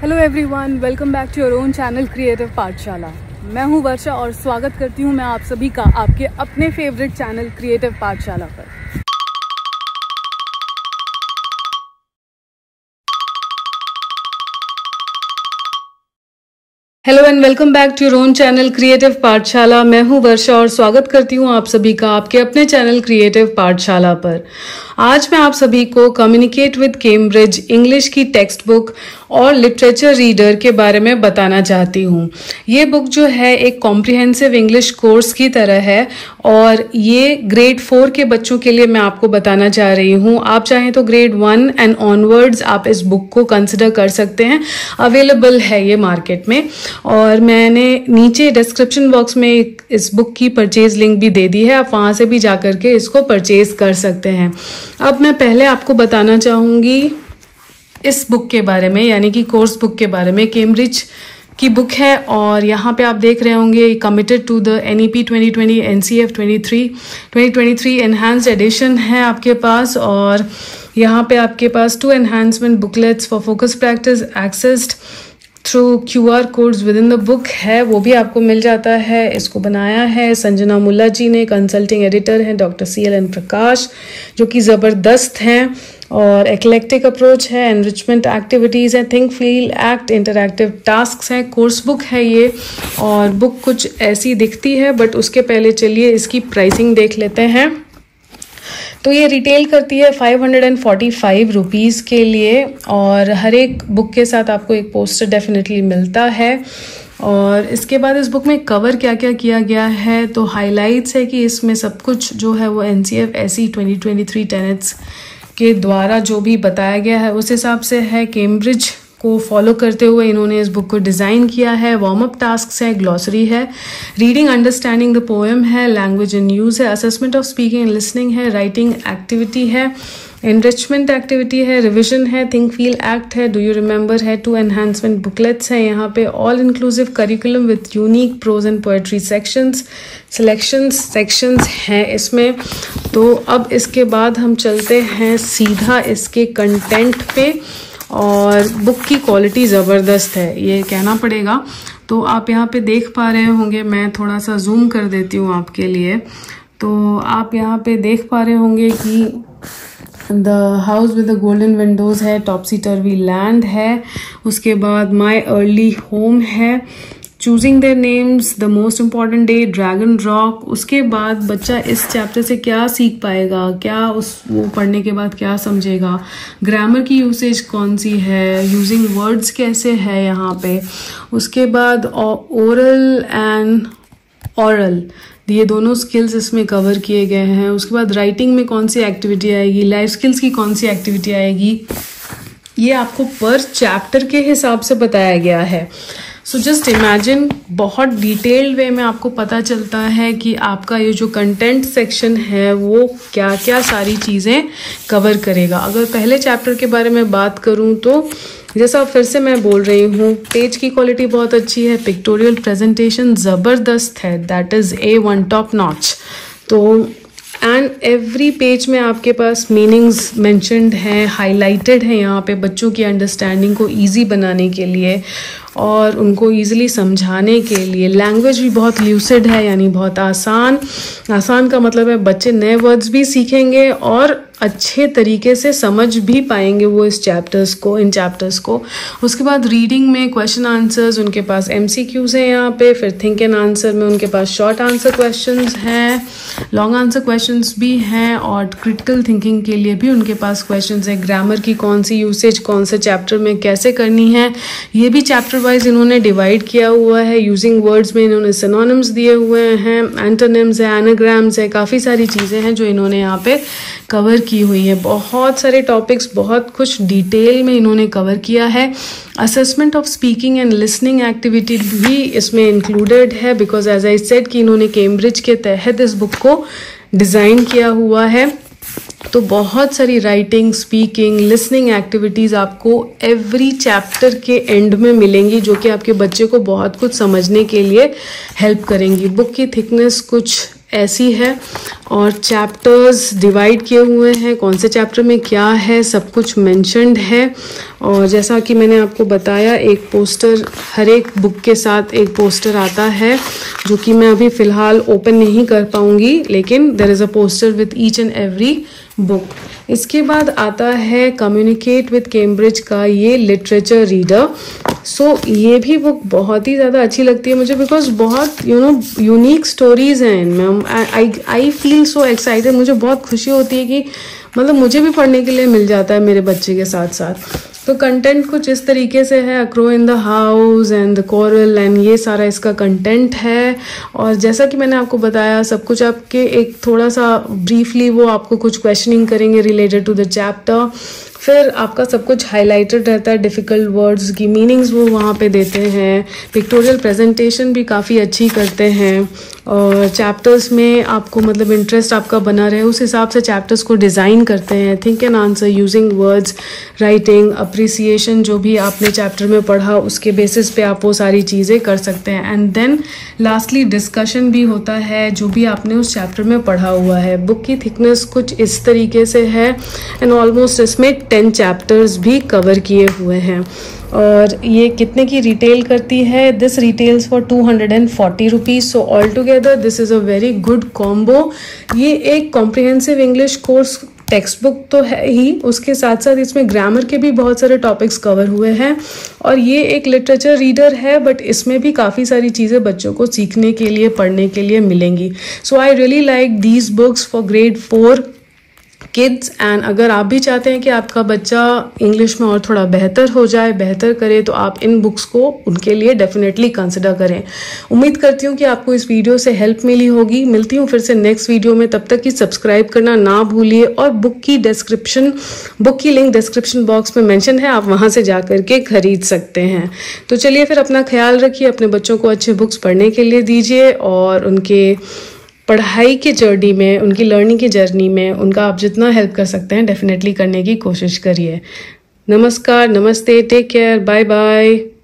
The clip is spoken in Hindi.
Hello everyone, welcome back to your own channel creative Pathshala. मैं हूं वर्षा और स्वागत करती हूं मैं आप सभी का आपके अपने फेवरेट चैनल क्रिएटिव पाठशाला पर। Hello and welcome back to your own channel creative Pathshala. मैं हूं वर्षा और स्वागत करती हूं आप सभी का आपके अपने चैनल क्रिएटिव पाठशाला पर। आज मैं आप सभी को कम्युनिकेट विद कैम्ब्रिज इंग्लिश की टेक्स्ट बुक और लिटरेचर रीडर के बारे में बताना चाहती हूं। ये बुक जो है एक कॉम्प्रिहेंसिव इंग्लिश कोर्स की तरह है और ये ग्रेड 4 के बच्चों के लिए मैं आपको बताना चाह रही हूं। आप चाहें तो ग्रेड 1 एंड ऑनवर्ड्स आप इस बुक को कंसिडर कर सकते हैं। अवेलेबल है ये मार्केट में और मैंने नीचे डिस्क्रिप्शन बॉक्स में इस बुक की परचेज लिंक भी दे दी है। आप वहां से भी जाकर के इसको परचेज कर सकते हैं। अब मैं पहले आपको बताना चाहूंगी इस बुक के बारे में, यानी कि कोर्स बुक के बारे में। कैम्ब्रिज की बुक है और यहाँ पे आप देख रहे होंगे committed to the NEP 2020 NCF 2023 enhanced edition है आपके पास। और यहाँ पे आपके पास 2 enhancement booklets for focus practice accessed through QR codes within the book है, वो भी आपको मिल जाता है। इसको बनाया है संजना मुल्ला जी ने, कंसल्टिंग एडिटर हैं डॉक्टर CLN प्रकाश, जो कि ज़बरदस्त हैं। और एक्लेक्टिक अप्रोच है, एनरिचमेंट एक्टिविटीज़ है, think feel act, interactive tasks हैं। कोर्स बुक है ये और बुक कुछ ऐसी दिखती है, बट उसके पहले चलिए इसकी प्राइसिंग देख लेते हैं। तो ये रिटेल करती है 545 रुपीज़ के लिए और हर एक बुक के साथ आपको एक पोस्टर डेफिनेटली मिलता है। और इसके बाद इस बुक में कवर क्या क्या किया गया है, तो हाइलाइट्स है कि इसमें सब कुछ जो है वो NCF SE 2023 टेनेट्स के द्वारा जो भी बताया गया है उस हिसाब से है। कैम्ब्रिज को फॉलो करते हुए इन्होंने इस बुक को डिज़ाइन किया है। वार्म अप टास्क है, ग्लॉसरी है, रीडिंग अंडरस्टैंडिंग द पोएम है, लैंग्वेज इन यूज़ है, assessment of speaking and listening है, राइटिंग एक्टिविटी है, एनरिचमेंट एक्टिविटी है, रिविजन है, थिंक फील एक्ट है, डू यू रिमेंबर है, 2 एनहांसमेंट बुकलेट्स हैं यहाँ पे, all inclusive curriculum with unique prose and poetry sections हैं इसमें। तो अब इसके बाद हम चलते हैं सीधा इसके कंटेंट पे और बुक की क्वालिटी ज़बरदस्त है, ये कहना पड़ेगा। तो आप यहाँ पे देख पा रहे होंगे, मैं थोड़ा सा जूम कर देती हूँ आपके लिए। तो आप यहाँ पे देख पा रहे होंगे कि the house with the golden Windows है, टॉपसी टर्वी लैंड है, उसके बाद माई अर्ली होम है, choosing their names, the most important day, dragon rock. उसके बाद बच्चा इस चैप्टर से क्या सीख पाएगा, क्या वो पढ़ने के बाद क्या समझेगा, ग्रामर की यूसेज कौन सी है, यूजिंग वर्ड्स कैसे है यहाँ पे। उसके बाद ओरल एंड ऑरल, ये दोनों स्किल्स इसमें कवर किए गए हैं। उसके बाद राइटिंग में कौन सी एक्टिविटी आएगी, लाइफ स्किल्स की कौन सी एक्टिविटी आएगी, ये आपको पर चैप्टर के हिसाब से बताया गया है। सो जस्ट इमेजिन, बहुत डिटेल्ड वे में आपको पता चलता है कि आपका ये जो कंटेंट सेक्शन है वो क्या क्या सारी चीज़ें कवर करेगा। अगर पहले चैप्टर के बारे में बात करूं तो जैसा फिर से मैं बोल रही हूँ, पेज की क्वालिटी बहुत अच्छी है, पिक्टोरियल प्रेजेंटेशन ज़बरदस्त है, that is A1 top notch. तो एंड एवरी पेज में आपके पास मीनिंग्स मेंशन्ड हैं, हाईलाइटेड हैं यहाँ पे बच्चों की अंडरस्टैंडिंग को इजी बनाने के लिए और उनको इजीली समझाने के लिए। लैंग्वेज भी बहुत ल्यूसिड है, यानी बहुत आसान का मतलब है बच्चे नए वर्ड्स भी सीखेंगे और अच्छे तरीके से समझ भी पाएंगे वो इन चैप्टर्स को। उसके बाद रीडिंग में क्वेश्चन आंसर्स, उनके पास MCQs हैं यहाँ पे, फिर थिंक एंड आंसर में उनके पास शॉर्ट आंसर क्वेश्चंस हैं, लॉन्ग आंसर क्वेश्चंस भी हैं और क्रिटिकल थिंकिंग के लिए भी उनके पास क्वेश्चंस हैं। ग्रामर की कौन सी यूसेज कौन से चैप्टर में कैसे करनी है, ये भी चैप्टर वाइज इन्होंने डिवाइड किया हुआ है। यूजिंग वर्ड्स में इन्होंने सिनोनिम्स दिए हुए हैं, एंटोनिम्स है, एनाग्राम्स है, काफ़ी सारी चीज़ें हैं जो इन्होंने यहाँ पे कवर की हुई है। बहुत सारे टॉपिक्स, बहुत कुछ डिटेल में इन्होंने कवर किया है। Assessment of speaking and listening activity भी इसमें इंक्लूडेड है, बिकॉज एज आई सेड कि इन्होंने कैम्ब्रिज के तहत इस बुक को डिज़ाइन किया हुआ है। तो बहुत सारी राइटिंग, स्पीकिंग, लिसनिंग एक्टिविटीज़ आपको एवरी चैप्टर के एंड में मिलेंगी, जो कि आपके बच्चे को बहुत कुछ समझने के लिए हेल्प करेंगी। बुक की थिकनेस कुछ ऐसी है और चैप्टर्स डिवाइड किए हुए हैं, कौन से चैप्टर में क्या है सब कुछ मेंशन्ड है। और जैसा कि मैंने आपको बताया एक पोस्टर, हर एक बुक के साथ एक पोस्टर आता है जो कि मैं अभी फ़िलहाल ओपन नहीं कर पाऊँगी, लेकिन there is a poster with each and every book. इसके बाद आता है कम्युनिकेट विथ कैम्ब्रिज का ये लिटरेचर रीडर। सो ये भी बुक बहुत ही ज़्यादा अच्छी लगती है मुझे, बिकॉज बहुत यूनिक स्टोरीज़ हैं इनमें। आई फील सो एक्साइटेड, मुझे बहुत खुशी होती है कि मतलब मुझे भी पढ़ने के लिए मिल जाता है मेरे बच्चे के साथ साथ। तो कंटेंट कुछ इस तरीके से है, a crow in the house and the coral and ये सारा इसका कंटेंट है। और जैसा कि मैंने आपको बताया सब कुछ आपके एक थोड़ा सा ब्रीफली वो आपको कुछ क्वेश्चनिंग करेंगे रिलेटेड टू द चैप्टर, फिर आपका सब कुछ हाईलाइटेड रहता है, डिफ़िकल्ट वर्ड्स की मीनिंग्स वो वहाँ पे देते हैं, पिक्टोरियल प्रेजेंटेशन भी काफ़ी अच्छी करते हैं। और चैप्टर्स में आपको मतलब इंटरेस्ट आपका बना रहे उस हिसाब से चैप्टर्स को डिज़ाइन करते हैं। Think and answer using words, writing, appreciation, जो भी आपने चैप्टर में पढ़ा उसके बेसिस पे आप वो सारी चीज़ें कर सकते हैं। एंड देन लास्टली डिस्कशन भी होता है जो भी आपने उस चैप्टर में पढ़ा हुआ है। बुक की थिकनेस कुछ इस तरीके से है एंड ऑलमोस्ट इसमें 10 चैप्टर्स भी कवर किए हुए हैं। और ये कितने की रिटेल करती है? This retails for 240 rupees. So all together this is a very good combo. ये एक comprehensive English course text book तो है ही, उसके साथ साथ इसमें ग्रामर के भी बहुत सारे टॉपिक्स कवर हुए हैं। और ये एक लिटरेचर रीडर है, बट इसमें भी काफ़ी सारी चीज़ें बच्चों को सीखने के लिए, पढ़ने के लिए मिलेंगी। So I really like these books for grade 4 kids. And अगर आप भी चाहते हैं कि आपका बच्चा इंग्लिश में और थोड़ा बेहतर हो जाए, बेहतर करे, तो आप इन बुक्स को उनके लिए डेफिनेटली कंसिडर करें। उम्मीद करती हूँ कि आपको इस वीडियो से हेल्प मिली होगी। मिलती हूँ फिर से नेक्स्ट वीडियो में, तब तक कि सब्सक्राइब करना ना भूलिए। और बुक की लिंक डिस्क्रिप्शन बॉक्स में मेंशन है, आप वहाँ से जा करके खरीद सकते हैं। तो चलिए फिर अपना ख्याल रखिए, अपने बच्चों को अच्छे बुक्स पढ़ने के लिए दीजिए और उनके पढ़ाई के जर्नी में, उनकी लर्निंग की जर्नी में उनका आप जितना हेल्प कर सकते हैं डेफिनेटली करने की कोशिश करिए। नमस्कार, नमस्ते, टेक केयर, बाय बाय।